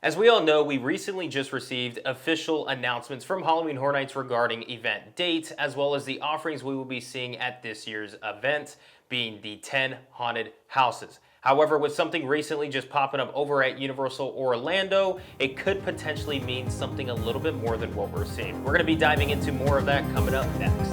As we all know, we recently just received official announcements from Halloween Horror Nights regarding event dates, as well as the offerings we will be seeing at this year's event, being the 10 haunted houses. However, with something recently just popping up over at Universal Orlando, it could potentially mean something a little bit more than what we're seeing. We're going to be diving into more of that coming up next.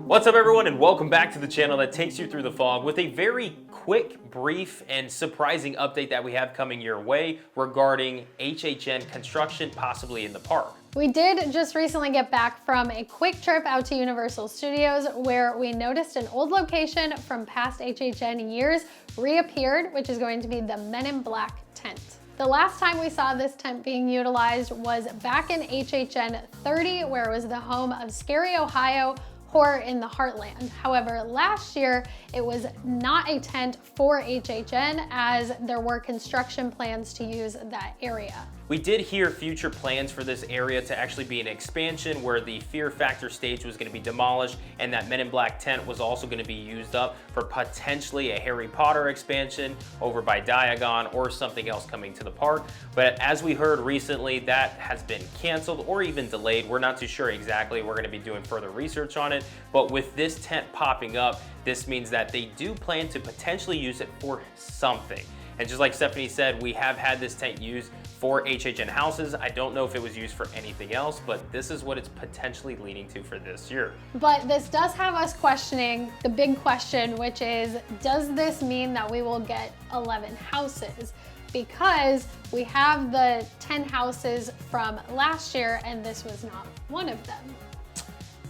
What's up everyone, and welcome back to the channel that takes you through the fog with a very quick, brief, and surprising update that we have coming your way regarding HHN construction possibly in the park. We did just recently get back from a quick trip out to Universal Studios where we noticed an old location from past HHN years reappeared, which is going to be the Men in Black tent. The last time we saw this tent being utilized was back in HHN 30, where it was the home of Scarey Ohio, horror in the Heartland. However, last year it was not a tent for HHN as there were construction plans to use that area. We did hear future plans for this area to actually be an expansion where the Fear Factor stage was going to be demolished and that Men in Black tent was also going to be used up for potentially a Harry Potter expansion over by Diagon or something else coming to the park. But as we heard recently, that has been canceled or even delayed. We're not too sure exactly. We're going to be doing further research on it. But with this tent popping up, this means that they do plan to potentially use it for something. And just like Stephanie said, we have had this tent used for HHN houses. I don't know if it was used for anything else, but this is what it's potentially leading to for this year. But this does have us questioning the big question, which is, does this mean that we will get 11 houses? Because we have the 10 houses from last year and this was not one of them.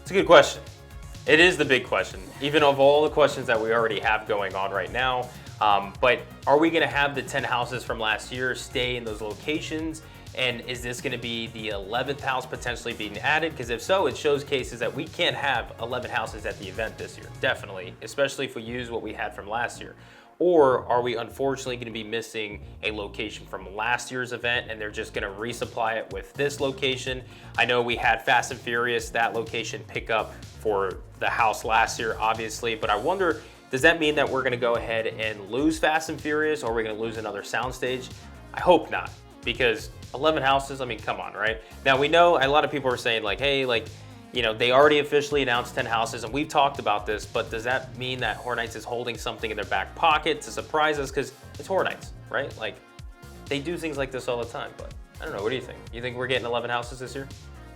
It's a good question. It is the big question, even of all the questions that we already have going on right now. But are we gonna have the 10 houses from last year stay in those locations? And is this gonna be the 11th house potentially being added? Because if so, it shows cases that we can't have 11 houses at the event this year, definitely, especially if we use what we had from last year. Or are we unfortunately gonna be missing a location from last year's event and they're just gonna resupply it with this location? I know we had Fast and Furious, that location pick up for the house last year, obviously, but I wonder, does that mean that we're gonna go ahead and lose Fast and Furious, or are we gonna lose another soundstage? I hope not, because 11 houses, I mean, come on, right? Now we know a lot of people are saying like, hey, like, you know, they already officially announced 10 houses and we've talked about this, but does that mean that Horror Nights is holding something in their back pocket to surprise us? Because it's Horror Nights, right? Like, they do things like this all the time, but I don't know, what do you think? You think we're getting 11 houses this year?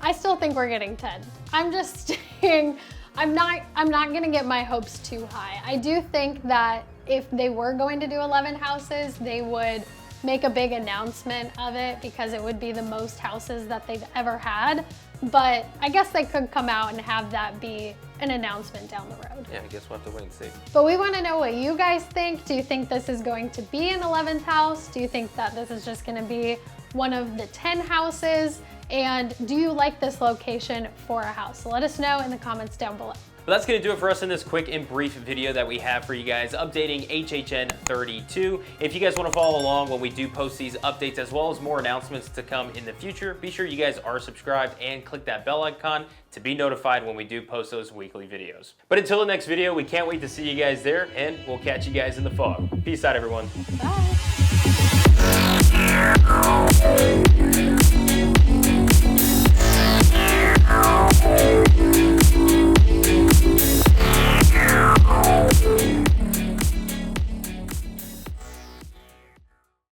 I still think we're getting 10. I'm just saying, I'm not gonna get my hopes too high. I do think that if they were going to do 11 houses, they would make a big announcement of it because it would be the most houses that they've ever had. But I guess they could come out and have that be an announcement down the road. Yeah, I guess we'll have to wait and see. But we want to know what you guys think. Do you think this is going to be an 11th house? Do you think that this is just going to be one of the 10 houses? And do you like this location for a house? So let us know in the comments down below. But that's gonna do it for us in this quick and brief video that we have for you guys updating HHN 32. If you guys wanna follow along when we do post these updates as well as more announcements to come in the future, be sure you guys are subscribed and click that bell icon to be notified when we do post those weekly videos. But until the next video, we can't wait to see you guys there, and we'll catch you guys in the fog. Peace out, everyone. Bye.